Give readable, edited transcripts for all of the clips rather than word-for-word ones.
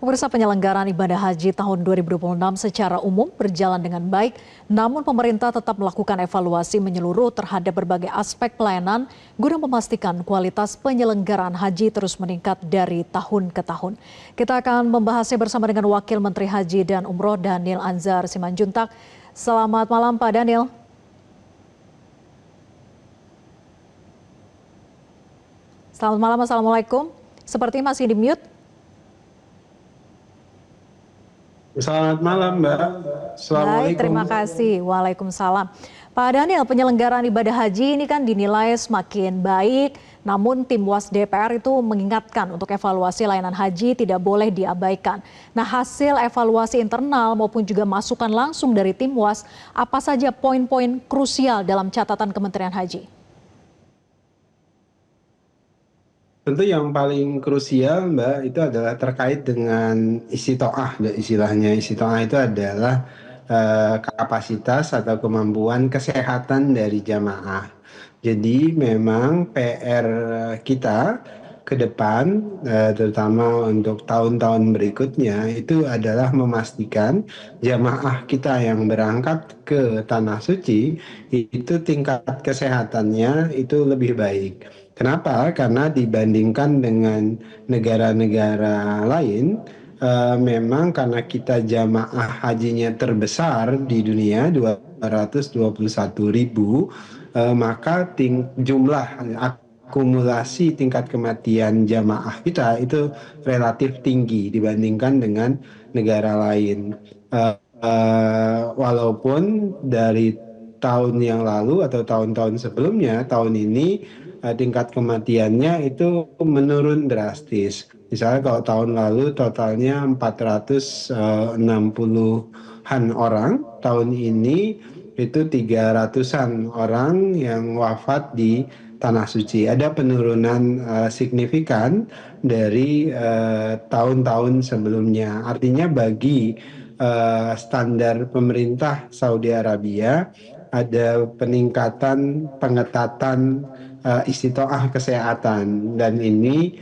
Pemirsa, penyelenggaraan ibadah haji tahun 2026 secara umum berjalan dengan baik, namun pemerintah tetap melakukan evaluasi menyeluruh terhadap berbagai aspek pelayanan guna memastikan kualitas penyelenggaraan haji terus meningkat dari tahun ke tahun. Kita akan membahasnya bersama dengan Wakil Menteri Haji dan Umroh Daniel Anzar Simanjuntak. Selamat malam Pak Daniel. Selamat malam, Assalamualaikum. Seperti masih di mute. Selamat malam, Mbak. Baik, Assalamualaikum. terima kasih. Waalaikumsalam. Pak Daniel, penyelenggaraan ibadah haji ini kan dinilai semakin baik, namun tim WAS DPR itu mengingatkan untuk evaluasi layanan haji tidak boleh diabaikan. Nah, hasil evaluasi internal maupun juga masukan langsung dari tim WAS, apa saja poin-poin krusial dalam catatan Kementerian Haji? Tentu yang paling krusial, Mbak, itu adalah terkait dengan istitoah. Istilahnya istitoah itu adalah kapasitas atau kemampuan kesehatan dari jamaah. Jadi memang PR kita ke depan, terutama untuk tahun-tahun berikutnya, itu adalah memastikan jamaah kita yang berangkat ke Tanah Suci itu tingkat kesehatannya itu lebih baik. Kenapa? Karena dibandingkan dengan negara-negara lain, memang karena kita jamaah hajinya terbesar di dunia 221.000, maka jumlah akumulasi tingkat kematian jamaah kita itu relatif tinggi dibandingkan dengan negara lain. Walaupun dari tahun yang lalu atau tahun-tahun sebelumnya, tahun ini tingkat kematiannya itu menurun drastis. Misalnya kalau tahun lalu totalnya 460-an orang, tahun ini itu 300-an orang yang wafat di Tanah Suci. Ada penurunan signifikan dari tahun-tahun sebelumnya. Artinya bagi standar pemerintah Saudi Arabia ada peningkatan pengetatan istitoah kesehatan, dan ini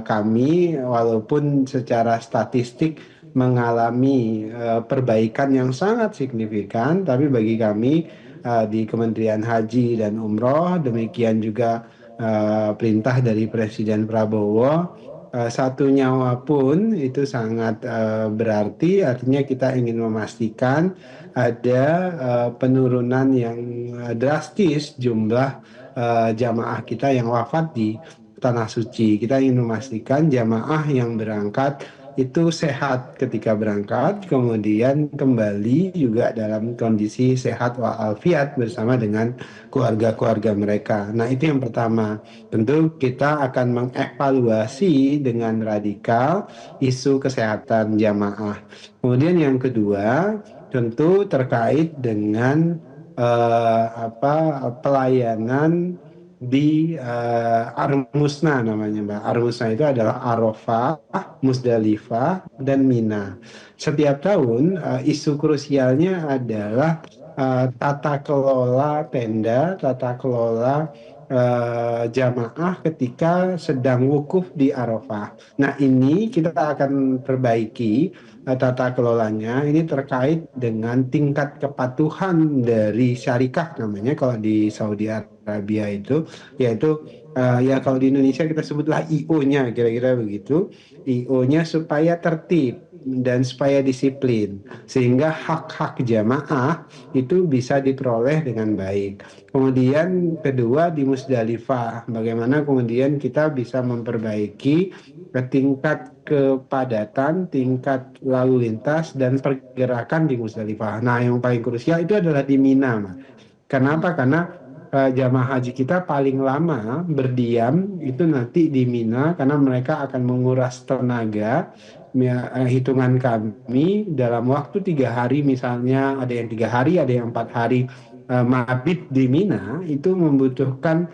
kami walaupun secara statistik mengalami perbaikan yang sangat signifikan, tapi bagi kami di Kementerian Haji dan Umroh, demikian juga perintah dari Presiden Prabowo, satu nyawa pun itu sangat berarti. Artinya kita ingin memastikan ada penurunan yang drastis jumlah jamaah kita yang wafat di Tanah Suci. Kita ingin memastikan jamaah yang berangkat itu sehat ketika berangkat, kemudian kembali juga dalam kondisi sehat walafiat bersama dengan keluarga-keluarga mereka. Nah, itu yang pertama. Tentu kita akan mengevaluasi dengan radikal isu kesehatan jamaah. Kemudian yang kedua, tentu terkait dengan pelayanan di Armusna namanya, Mbak. Armusna itu adalah Arafah, Musdalifah, dan Mina. Setiap tahun isu krusialnya adalah tata kelola tenda, tata kelola jamaah ketika sedang wukuf di Arafah. Nah, ini kita akan perbaiki tata kelolanya. Ini terkait dengan tingkat kepatuhan dari syarikah namanya kalau di Saudi Arabia itu, yaitu ya kalau di Indonesia kita sebutlah IO-nya, kira-kira begitu. IO-nya supaya tertib dan supaya disiplin, sehingga hak-hak jamaah itu bisa diperoleh dengan baik. Kemudian kedua di Musdalifah, bagaimana kemudian kita bisa memperbaiki tingkat kepadatan, tingkat lalu lintas, dan pergerakan di Musdalifah. Nah, yang paling krusial itu adalah di Mina, Mas. Kenapa? Karena jamaah haji kita paling lama berdiam itu nanti di Mina, karena mereka akan menguras tenaga. Hitungan kami dalam waktu 3 hari, misalnya ada yang 3 hari, ada yang 4 hari mabit di Mina, itu membutuhkan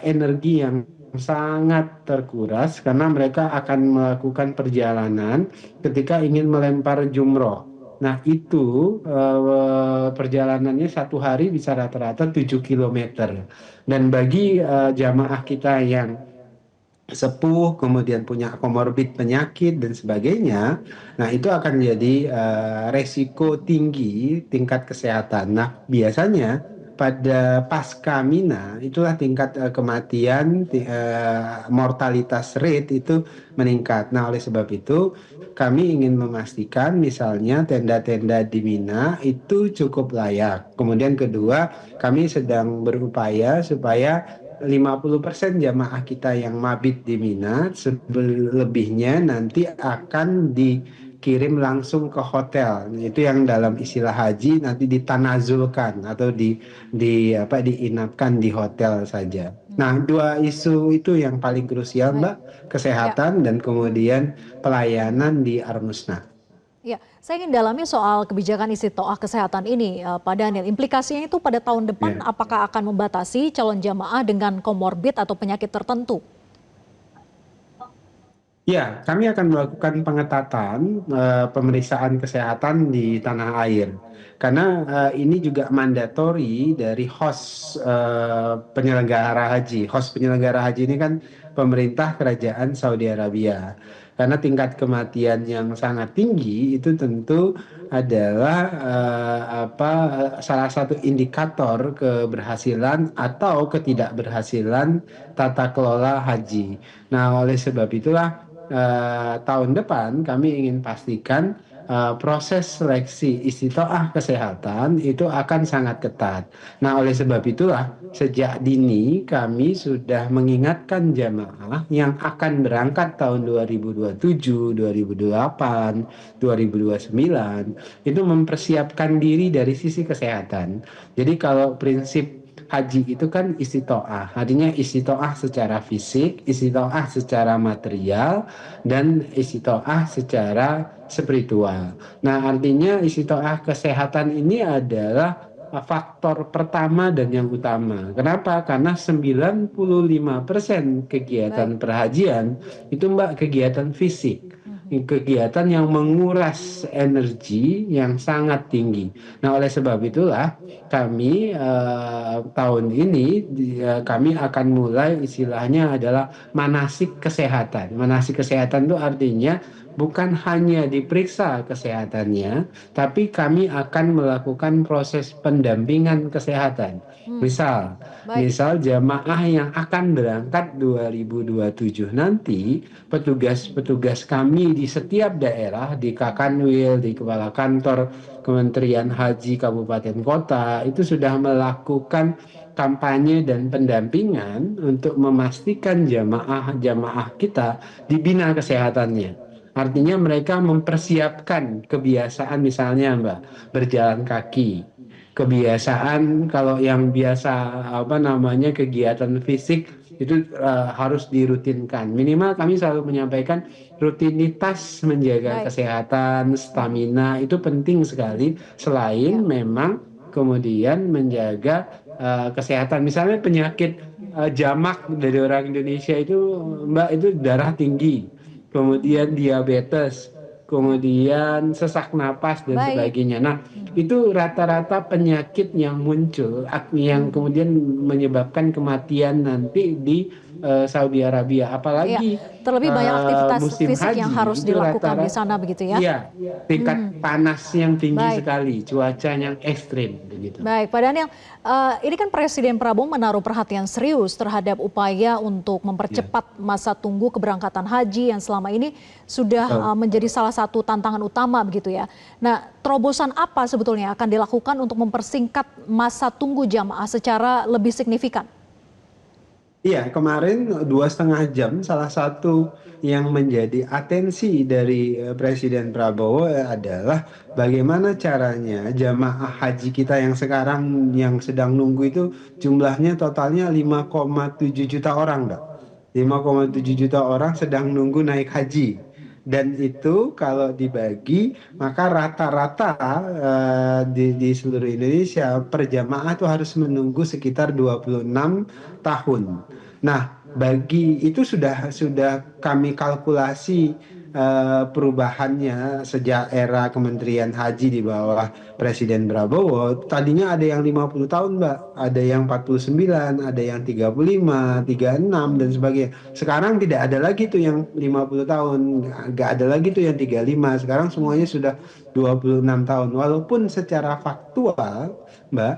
energi yang sangat terkuras karena mereka akan melakukan perjalanan ketika ingin melempar jumroh. Nah, itu perjalanannya 1 hari bisa rata-rata 7 kilometer. Dan bagi jamaah kita yang sepuh, kemudian punya komorbid penyakit dan sebagainya, nah itu akan jadi resiko tinggi tingkat kesehatan. Nah, biasanya pada pasca Mina itulah tingkat kematian, mortalitas rate itu meningkat. Nah, oleh sebab itu kami ingin memastikan misalnya tenda-tenda di Mina itu cukup layak. Kemudian kedua, kami sedang berupaya supaya 50% jamaah kita yang mabit di Mina, selebihnya nanti akan dikirim langsung ke hotel. Itu yang dalam istilah haji nanti ditanazulkan atau diinapkan di hotel saja. Nah, dua isu itu yang paling krusial, Baik. Mbak, Ya. kesehatan dan kemudian pelayanan di Armusna. Ya, saya ingin dalami soal kebijakan istiqtoah kesehatan ini, Pak Daniel. Implikasinya itu pada tahun depan, Ya. apakah akan membatasi calon jamaah dengan komorbid atau penyakit tertentu? Ya, kami akan melakukan pengetatan pemeriksaan kesehatan di tanah air. Karena ini juga mandatori dari host penyelenggara haji. Host penyelenggara haji ini kan pemerintah kerajaan Saudi Arabia. Karena tingkat kematian yang sangat tinggi itu tentu adalah salah satu indikator keberhasilan atau ketidakberhasilan tata kelola haji. Nah, oleh sebab itulah tahun depan kami ingin pastikan proses seleksi istitoah kesehatan itu akan sangat ketat. Nah, oleh sebab itulah sejak dini kami sudah mengingatkan jamaah yang akan berangkat tahun 2027, 2028, 2029 itu mempersiapkan diri dari sisi kesehatan. Jadi kalau prinsip haji itu kan istitoah, artinya istitoah secara fisik, istitoah secara material, dan istitoah secara spiritual. Nah, artinya istitoah kesehatan ini adalah faktor pertama dan yang utama. Kenapa? Karena 95% Baik. kegiatan perhajian itu, Mbak, kegiatan fisik. Kegiatan yang menguras energi yang sangat tinggi. Nah, oleh sebab itulah kami tahun ini kami akan mulai istilahnya adalah manasik kesehatan. Manasik kesehatan itu artinya bukan hanya diperiksa kesehatannya, tapi kami akan melakukan proses pendampingan kesehatan. Hmm, Misal, baik. misal jamaah yang akan berangkat 2027 nanti, petugas-petugas kami di setiap daerah, di Kakanwil, di Kepala Kantor Kementerian Haji Kabupaten Kota, itu sudah melakukan kampanye dan pendampingan untuk memastikan jamaah-jamaah kita dibina kesehatannya. Artinya mereka mempersiapkan kebiasaan misalnya Mbak, berjalan kaki. Kebiasaan kalau yang biasa kegiatan fisik itu harus dirutinkan. Minimal kami selalu menyampaikan rutinitas menjaga Baik. kesehatan, stamina itu penting sekali selain Ya. memang kemudian menjaga kesehatan. Misalnya penyakit jamak dari orang Indonesia itu, Mbak, itu darah tinggi, kemudian diabetes, Ya. kemudian sesak napas dan Baik. sebagainya. Nah, itu rata-rata penyakit yang muncul yang kemudian menyebabkan kematian nanti di Saudi Arabia. Iya, Apalagi terlebih banyak aktivitas musim fisik yang haji harus itu dilakukan di rata-rata, sana begitu ya? iya, tingkat panas yang tinggi Baik. sekali, cuaca yang ekstrim begitu. Baik, Pak Daniel, ini kan Presiden Prabowo menaruh perhatian serius terhadap upaya untuk Ya, mempercepat masa tunggu keberangkatan haji yang selama ini sudah betul. menjadi salah satu tantangan utama begitu ya. Nah, terobosan apa sebetulnya akan dilakukan untuk mempersingkat masa tunggu jamaah secara lebih signifikan? Iya, kemarin 2,5 jam salah satu yang menjadi atensi dari Presiden Prabowo adalah bagaimana caranya jamaah haji kita yang sekarang yang sedang nunggu itu jumlahnya totalnya 5,7 juta orang, Mbak. 5,7 juta orang sedang nunggu naik haji. Dan itu kalau dibagi maka rata-rata di seluruh Indonesia per jamaah itu harus menunggu sekitar 26 tahun. Nah, bagi itu sudah kami kalkulasi perubahannya sejak era Kementerian Haji di bawah Presiden Prabowo. Tadinya ada yang 50 tahun, Mbak, ada yang 49, ada yang 35, 36 dan sebagainya. Sekarang tidak ada lagi tuh yang 50 tahun, nggak ada lagi tuh yang 35. Sekarang semuanya sudah 26 tahun. Walaupun secara faktual, Mbak,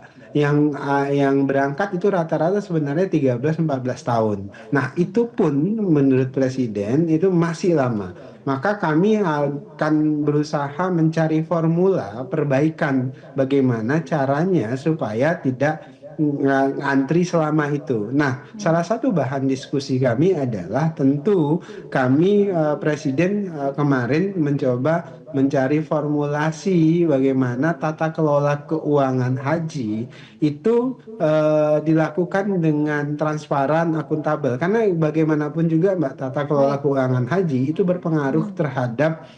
yang berangkat itu rata-rata sebenarnya 13-14 tahun. Nah, itu pun menurut Presiden itu masih lama. Maka kami akan berusaha mencari formula perbaikan bagaimana caranya supaya tidak ngantri selama itu. Nah, salah satu bahan diskusi kami adalah tentu kami Presiden kemarin mencoba mencari formulasi bagaimana tata kelola keuangan haji itu dilakukan dengan transparan, akuntabel. Karena bagaimanapun juga, Mbak, tata kelola Baik. keuangan haji itu berpengaruh terhadap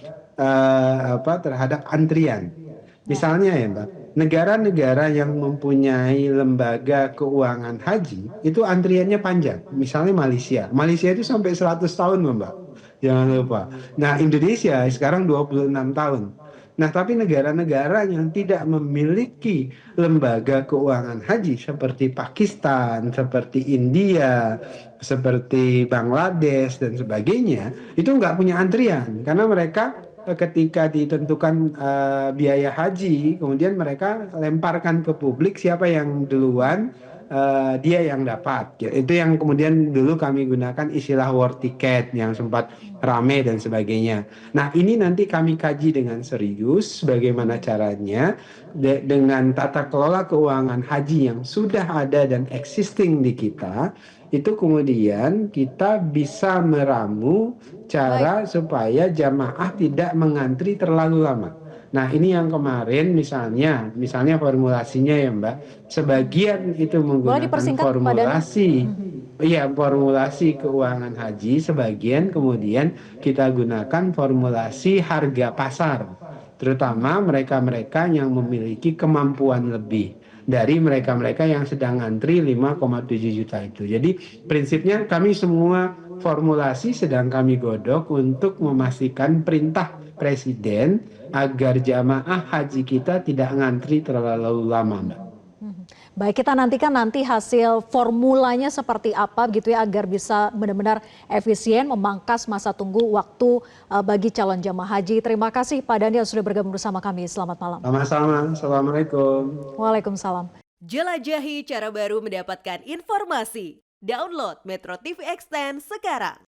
terhadap antrian. Ya. Misalnya ya, Mbak, negara-negara yang mempunyai lembaga keuangan haji itu antriannya panjang. Misalnya Malaysia. Malaysia itu sampai 100 tahun loh, Mbak. Jangan lupa. Nah, Indonesia sekarang 26 tahun. Nah, tapi negara-negara yang tidak memiliki lembaga keuangan haji seperti Pakistan, seperti India, seperti Bangladesh dan sebagainya, itu nggak punya antrian karena mereka ketika ditentukan biaya haji, kemudian mereka lemparkan ke publik siapa yang duluan, dia yang dapat. Itu yang kemudian dulu kami gunakan istilah war ticket yang sempat rame dan sebagainya. Nah, ini nanti kami kaji dengan serius bagaimana caranya dengan tata kelola keuangan haji yang sudah ada dan existing di kita, itu kemudian kita bisa meramu Baik. cara supaya jamaah tidak mengantri terlalu lama. Nah, ini yang kemarin misalnya formulasinya ya, Mbak, sebagian itu Boleh menggunakan dipersingkat, Pak Daniel? formulasi keuangan haji, sebagian kemudian kita gunakan formulasi harga pasar, terutama mereka-mereka yang memiliki kemampuan lebih dari mereka-mereka yang sedang antri 5,7 juta itu. Jadi prinsipnya kami semua formulasi sedang kami godok untuk memastikan perintah Presiden agar jamaah haji kita tidak ngantri terlalu lama, Mbak. Mhm. Baik, kita nantikan nanti hasil formulanya seperti apa gitu ya agar bisa benar-benar efisien memangkas masa tunggu waktu bagi calon jamaah haji. Terima kasih Pak Daniel sudah bergabung bersama kami. Selamat malam. Sama-sama. Assalamualaikum. Waalaikumsalam. Jelajahi cara baru mendapatkan informasi. Download Metro TV Extend sekarang.